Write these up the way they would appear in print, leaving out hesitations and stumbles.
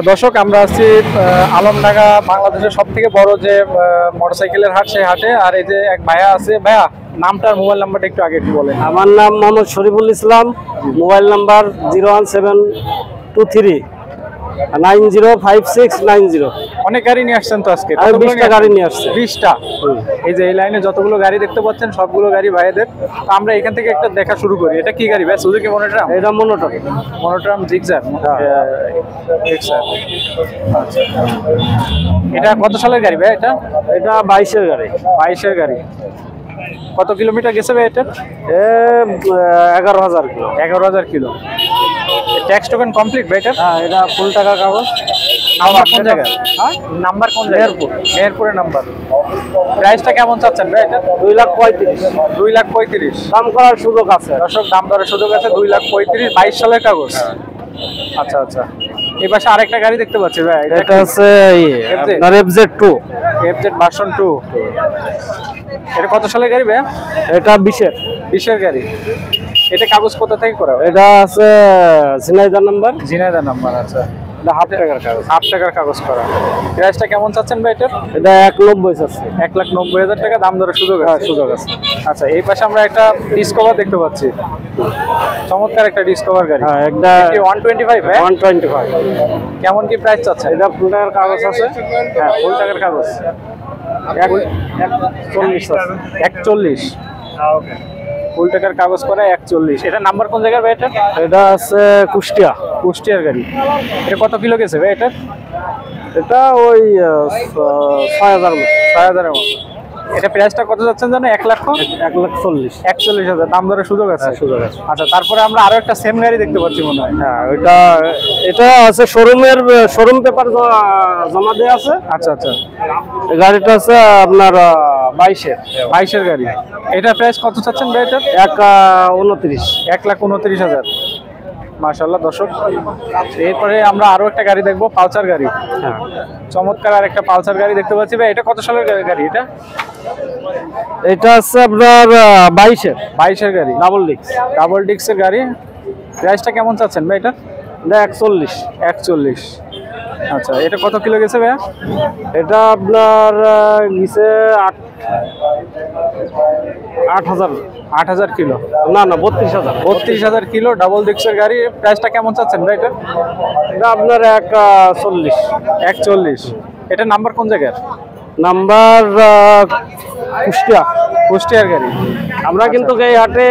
দর্শক আমরা আছি আলমডাঙ্গা বাংলাদেশের সবথেকে বড় যে মোটরসাইকেলের হাট, সেই হাটে। আর এই যে এক ভাইয়া আছে, ভাইয়া নামটা আর মোবাইল নাম্বারটা একটু আগে একটু বলেন। আমার নাম মোহাম্মদ শরীফুল ইসলাম, মোবাইল নাম্বার 01723905690। অনেক গাড়ি নিয়ে আসছেন তো আজকে? 20টা গাড়ি নিয়ে আসছে। 20টা। এই যে এই লাইনে যতগুলো গাড়ি দেখতে পাচ্ছেন সবগুলো গাড়ি ভাইদের। তো আমরা এখান থেকে একটা দেখা শুরু করি। এটা কি গাড়ি ভাই? সুজুকি মনোট্রাম? এটা মনোটন। মনোট্রাম জিক্সার। এটা কত সালের গাড়ি ভাই? এটা 22-এর গাড়ি। 22-এর গাড়ি। কত কিলোমিটার গেছে ভাই এটা? 11,000 kilo. 11,000 kilo. Tax token complete ভাই এটা? হ্যাঁ, এটা ফুল টাকার কাগজ। নাম্বার কোন জায়গা? হ্যাঁ, নাম্বার কোন জায়গা? মেহেরপুরের নাম্বার। প্রাইসটা কেমন চাচ্ছেন ভাই এটা? 2,35,000। 2,35,000 দাম করার সুযোগ আছে। দর্শক, দাম দরের সুযোগ আছে। 2,35,000, 22 সালের কাগজ। আচ্ছা আচ্ছা। এই পাশে আরেকটা গাড়ি দেখতে পাচ্ছি ভাই। এটা হচ্ছে আপনার FZ2 ভার্সন 2। এটা কত সালের গাড়ি ভাই? এটা 20-এর গাড়ি। এটা কাগজ কোথা থেকে করা? এটা আছে ঝিনাইদহ নাম্বার। ঝিনাইদহ নাম্বার। আচ্ছা, এটা হাফ টাকার কাগজ। হাফ টাকার কাগজ করা। প্রাইসটা কেমন চাচ্ছেন ভাই এটা? এটা 1,90,000 চাচ্ছে। 1,90,000 টাকা দাম দরের সুযোগ আছে? সুযোগ আছে। আচ্ছা, এই পাশে আমরা একটা ডিসকভার দেখতে পাচ্ছি। চমৎকার একটা ডিসকভার গাড়ি। হ্যাঁ, একটা 125 ভাই? 125। কেমন কি প্রাইস চাচ্ছেন? এটা ফুল টাকার কাগজ আছে। হ্যাঁ, ফুল টাকার কাগজ। 41 ফুল টাকার কাগজ করে 41। এটা নাম্বার কোন জায়গার ভাই এটা? এটা আছে কুষ্টিয়ার গাড়ি। এটা কত কিলো গেছে ভাই এটা? এটা ওই 6,000 এর মতো। এটা প্রাইসটা কত যাচ্ছেন জানো? 1,40,000। 41,000 দাম দরের সুযোগ আছে? সুযোগ আছে। আচ্ছা, তারপরে আমরা আরো একটা সেম গাড়ি দেখতে পাচ্ছি মনে হয়। হ্যাঁ, এটা আছে শোরুম পেপার জমা দেওয়া আছে। আচ্ছা আচ্ছা। গাড়িটা আছে আপনার 22-এর গাড়ি। এটা প্রাইস কত চাচ্ছেন ভাই এটা? 1,29,000। মাশাআল্লাহ দর্শক। এরপরে আমরা আরো একটা গাড়ি দেখবো, পালসার গাড়ি। হ্যাঁ, চমৎকার আর একটা পালসার গাড়ি দেখতে পাচ্ছি ভাই। এটা কত সালের গাড়ি এটা? এটা আছে আপনার 22-এর গাড়ি। ডাবল ডিস্কের গাড়ি। প্রাইসটা কেমন চাচ্ছেন ভাই এটা? এটা 41। আচ্ছা, এটা কত কিলো গেছে ভাইয়া? এটা আপনার গেছে 8,000 কিলো। না 32,000। 32,000 কিলো ডাবল ডিস্কের গাড়ি। প্রাইসটা কেমন চাচ্ছেন ভাই এটা? এটা আপনার 1,40। এটা নাম্বার কোন জায়গার? নাম্বার কুষ্টিয়ার গাড়ি। আমরা কিন্তু এই হাটে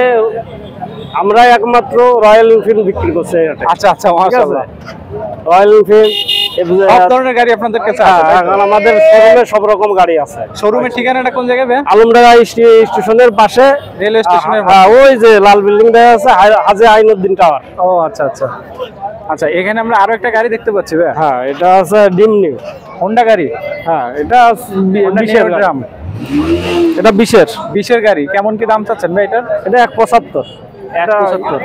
আমরা একমাত্র রয়্যাল এনফিল্ড বিক্রি করছি এই হাটে। আচ্ছা আচ্ছা, মাশাআল্লাহ। রয়্যাল এনফিল্ড সব ধরনের গাড়ি আপনাদের কাছে আছে? এখন আমাদের শোরুমে সব রকম গাড়ি আছে। শোরুমের ঠিকানাটা কোন জায়গায় ভাই? আলমডাঙ্গা স্টেশনের পাশে, রেলওয়ে স্টেশনের। ওই যে লাল বিল্ডিংটা আছে, হাজী আইনউদ্দিন টাওয়ার। ও আচ্ছা আচ্ছা আচ্ছা। এখানে আমরা আরো একটা গাড়ি দেখতে পাচ্ছি ভাই। হ্যাঁ, এটা আছে ডিম নিউ হোন্ডা গাড়ি। হ্যাঁ, এটা 20-এর গ্রাম। এটা 20-এর গাড়ি। কেমন কি দাম চাচ্ছেন ভাই এটা? এটা 1,75। 1,75।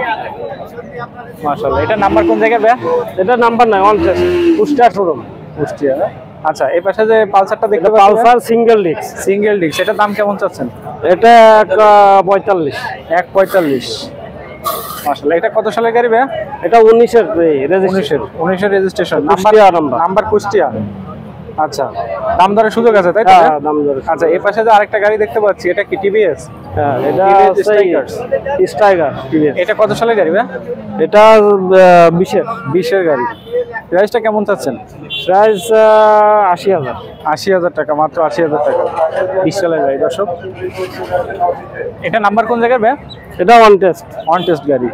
মাশাআল্লাহ। এটা নাম্বার কোন জায়গায় ভাই? এটা নাম্বার নাই, কুষ্টিয়া শোরুম। কুষ্টিয়া। আচ্ছা, এই পাশে যে পালসারটা দেখতে পাচ্ছি, পালসার সিঙ্গেল ডিস্ক। এটার দাম কেমন চাচ্ছেন? এটা 1,45। 1,45। মাশাআল্লাহ। এটা কত সালের গাড়ি ভাই? এটা 19-এর রেজিস্ট্রেশন। নাম্বার কুষ্টিয়া। আচ্ছা, দাম দরের সুযোগ আছে তাই তো? হ্যাঁ, দাম দরের। আচ্ছা, এই পাশে যে আরেকটা গাড়ি দেখতে পাচ্ছি, এটা কি টিভিএস? হ্যাঁ, এটা স্ট্রাইকার। এটা কত সালের গাড়ি ভাই? এটা 20-এর গাড়ি। প্রাইসটা কেমন চাচ্ছেন? প্রাইস 80,000। 80,000 টাকা, মাত্র 80,000 টাকা। 20 সালের গাড়ি দর্শক। এটা নাম্বার কোন জায়গায় ভাই? এটা ওয়ান টেস্ট গাড়ি।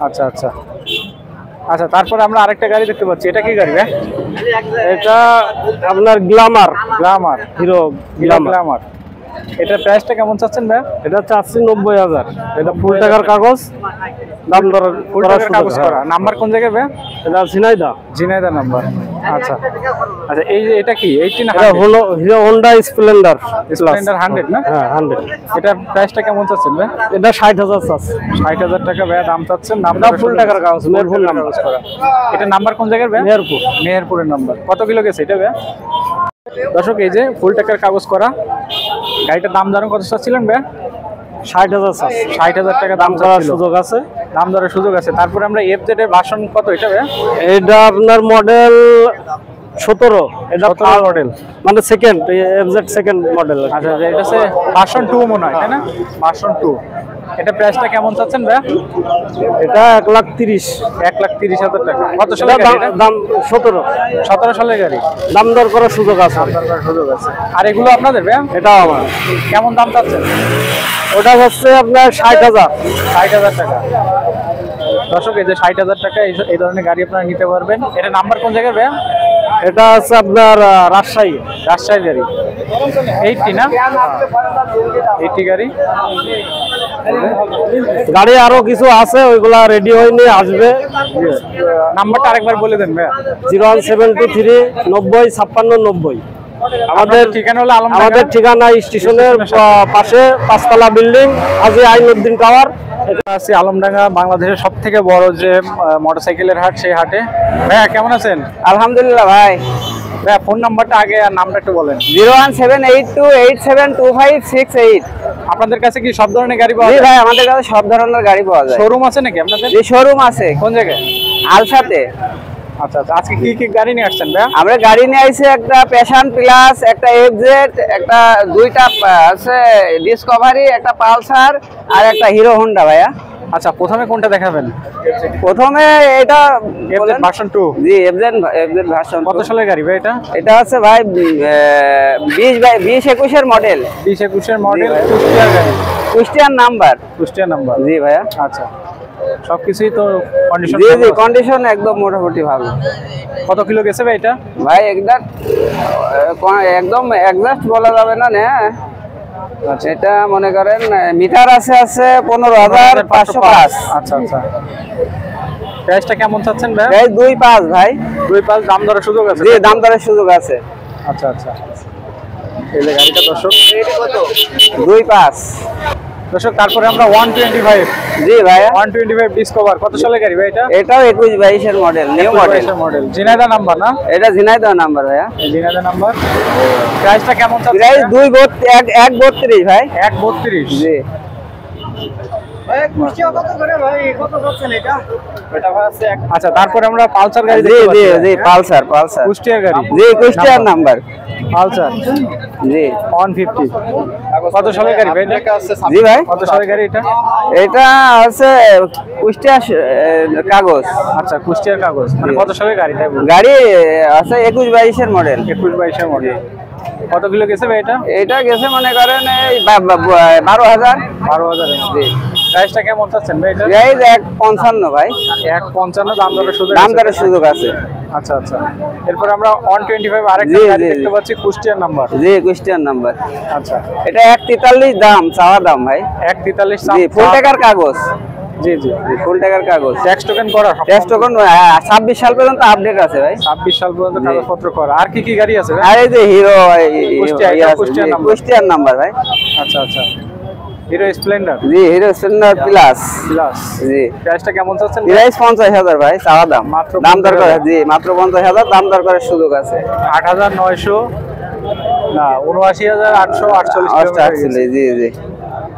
আচ্ছা আচ্ছা আচ্ছা। তারপরে আমরা আরেকটা গাড়ি দেখতে পাচ্ছি। এটা কি গাড়ি ভাই? এটা আপনার গ্ল্যামার। Hero Glamour. এটা প্রাইসটা কেমন চাচ্ছেন ভাই? এটা 90,000। এটা ফুল টাকার কাগজ। দাম দর ফুল টাকার কাগজ করা। নাম্বার কোন জায়গায় ভাই? এটা ঝিনাইদহ নাম্বার। আচ্ছা আচ্ছা। এই যে এটা কি 18? এটা হলো হিরো হোন্ডা স্প্লেন্ডার 100 না? হ্যাঁ, 100। এটা প্রাইসটা কেমন চাচ্ছেন ভাই? এটা 60,000 চাচ্ছে। 60,000 টাকা ভাই দাম চাচ্ছেন। নামটা ফুল টাকার কাগজ, মেহেরপুর নাম্বার করা। এটা নাম্বার কোন জায়গায় ভাই? মেহেরপুরের নাম্বার। কত কিলো গেছে এটা ভাই? দর্শক, এই যে ফুল টাকার কাগজ করা গাড়িটার দাম জানেন কত চাচ্ছিলেন ভাই? 60,000। 60,000 টাকা দাম করার সুযোগ আছে। দাম দরের সুযোগ আছে। তারপরে আমরা এফজেড এর ভার্সন কত এটা ভাইয়া? এটা আপনার মডেল 17, এটা 17 মডেল, মানে সেকেন্ড এফজেড সেকেন্ড মডেল। আচ্ছা আচ্ছা, এটা হচ্ছে ভার্সন 2 মনে হয়, তাই না? ভার্সন 2। এটা প্রাইসটা কেমন চাচ্ছেন ভাইয়া? এটা 1,30,000। 1,30,000 টাকা। কত সালের গাড়ি এটা? দাম 17। 17 সালের গাড়ি। দাম দর করার সুযোগ আছে। দরকার সুযোগ আছে। আর এগুলো আপনাদের ভাইয়া? এটাও আমার। কেমন দাম চাচ্ছেন? ওটা হচ্ছে আপনার 60,000। 60,000 টাকা। দর্শক, এই যে 60,000 টাকা এই ধরনের গাড়ি আপনারা নিতে পারবেন। এটা নাম্বার কোন জায়গায় ভাইয়া? এটা হচ্ছে আপনার রাজশাহী। রাজশাহীর গাড়ি। 80 না? 80 গাড়ি। গাড়ি আরো কিছু আছে, ওইগুলা রেডি হয়নি, আসবে। নাম্বারটা আরেকবার বলে দেন ভাইয়া। 01723 90 56 90। আমাদের ঠিকানা হলো আমাদের ঠিকানা স্টেশনের পাশে 5 তলা বিল্ডিং, আজি আইনুদ্দিন টাওয়ার। এটা আছে আলমডাঙ্গা, বাংলাদেশের সব থেকে বড় যে মোটরসাইকেলের হাট, সেই হাটে। ভাইয়া কেমন আছেন? আলহামদুলিল্লাহ ভাই। ভাইয়া ফোন নাম্বারটা আগে আর নামটা একটু বলেন। 01782872568। আপনাদের কাছে কি সব ধরনের গাড়ি পাওয়া জি যায়? ভাই, আমাদের কাছে সব ধরনের গাড়ি পাওয়া যায়। শোরুম আছে নাকি আপনাদের? যে শোরুম আছে কোন জায়গায়? আলসাতে। আচ্ছা আচ্ছা, আজকে কি কি গাড়ি নিয়ে আসছেন ভাইয়া? আমরা গাড়ি নিয়ে আইছি, একটা প্যাশন প্লাস, একটা এফজেড, একটা দুইটা আছে ডিসকভারি, একটা পালসার আর একটা হিরো হোন্ডা ভাইয়া। আচ্ছা, প্রথমে কোনটা দেখাবেন? প্রথমে এটা এফজেড ভার্সন 2। জি, এফজেড ভার্সন। কত সালের গাড়ি ভাই এটা? এটা হচ্ছে ভাই 20-21 এর মডেল। 20-21 এর মডেল, কুষ্টিয়ার গাড়ি। কুষ্টিয়ার নাম্বার। কুষ্টিয়ার নাম্বার। জি ভাইয়া। আচ্ছা, সবকিছুই তো কন্ডিশন? জি জি, কন্ডিশন একদম মোটামুটি ভালো। কত কিলো গেছে ভাই এটা? ভাই একদম এক্সাক্ট বলা যাবে না। আচ্ছা, এটা মনে করেন মিটার আছে 15,505। আচ্ছা আচ্ছা, প্রাইসটা কেমন চাচ্ছেন ভাই? ভাই 2.5 ভাই। 2.5 দাম দরের সুযোগ আছে? জি, দাম দরের সুযোগ আছে। আচ্ছা আচ্ছা, এই যে গাড়িটা দর্শক 2.5। দর্শক, তারপরে আমরা 125। জি ভাইয়া, 125 ডিসকভার। কত সালের গাড়ি ভাই এটা? এটাও 21-22 এর model, new model. Jhenaidah number না? এটা ঝিনাইদহ নাম্বার ভাইয়া। ঝিনাইদহ নাম্বার। প্রাইসটা কেমন চাচ্ছেন? প্রাইস 1.32 ভাই। 1.32। জি। আচ্ছা, তারপরে আমরা পালসার গাড়ি জি দেখতে জি পাচ্ছি। জি, পালসার। কুষ্টিয়ার গাড়ি। জি, কুষ্টিয়ার নাম্বার। পালসার জি, 150। কত সালের গাড়ি ভাই এটা? জি ভাই, কত সালের গাড়ি এটা? এটা আছে কুষ্টিয়া কাগজ। আচ্ছা, কুষ্টিয়ার কাগজ। মানে কত সালের গাড়ি তাই বলুন? গাড়ি আছে 21-22 এর মডেল। 21-22 এর মডেল। কত কিলো গেছে ভাই এটা? এটা গেছে মনে করেন এই 12,000। 12,000 এর। জি। প্রাইসটা কেমন চাচ্ছেন ভাই এটা? প্রাইস 1.55 ভাই। 1.55 দাম দরের সুযোগ দাম আছে? দরের সুযোগ আছে। আচ্ছা আচ্ছা, এরপর আমরা 125 আরেকটা জি, গাড়ি জি, দেখতে জি। পাচ্ছি, কুষ্টিয়ার নাম্বার। জি, কুষ্টিয়ার নাম্বার। আচ্ছা, এটা 1.43 দাম, চাওয়া দাম ভাই। 1.43 জি, ফুল টাকার কাগজ। জি জি, ফুল টাকার কাগজ। ট্যাক্স টোকেন করা? টেস্ট টোকেন 26 সাল পর্যন্ত আপডেট আছে ভাই। 26 সাল পর্যন্ত কাগজপত্র করা। আর কি কি গাড়ি আছে ভাই? আর এই যে হিরো কুষ্টিয়ার নাম্বার। কুষ্টিয়ার নাম্বার ভাই। আচ্ছা আচ্ছা, হিরো স্প্লেন্ডার জি, হিরো স্প্লেন্ডার প্লাস। প্লাস। জি, প্রাইসটা কেমন চাচ্ছেন? প্রাইস 50,000 ভাই, চাওয়া দাম। মাত্র দাম দর করে। 50,000? জি, মাত্র 50,000 দাম দর করার সুযোগ আছে। 8,900 না, 79,848 কিলোমিটার। জি জি।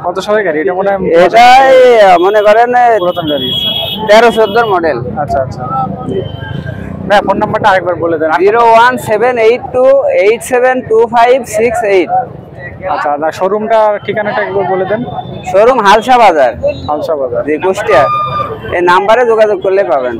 কত সালের গাড়ি এটা? মনে হয় এটাই মনে করেন পুরাতন গাড়ি। 13-14 মডেল। আচ্ছা আচ্ছা, ভাই ফোন নাম্বারটা আরেকবার বলে দেন। 01782872568। আচ্ছা, আর শোরুমটা ঠিকানাটা একবার বলে দেন। শোরুম হালসা বাজার, হালসা বাজার। জি, কুষ্টিয়া। এই নাম্বারে যোগাযোগ করলে পাবেন।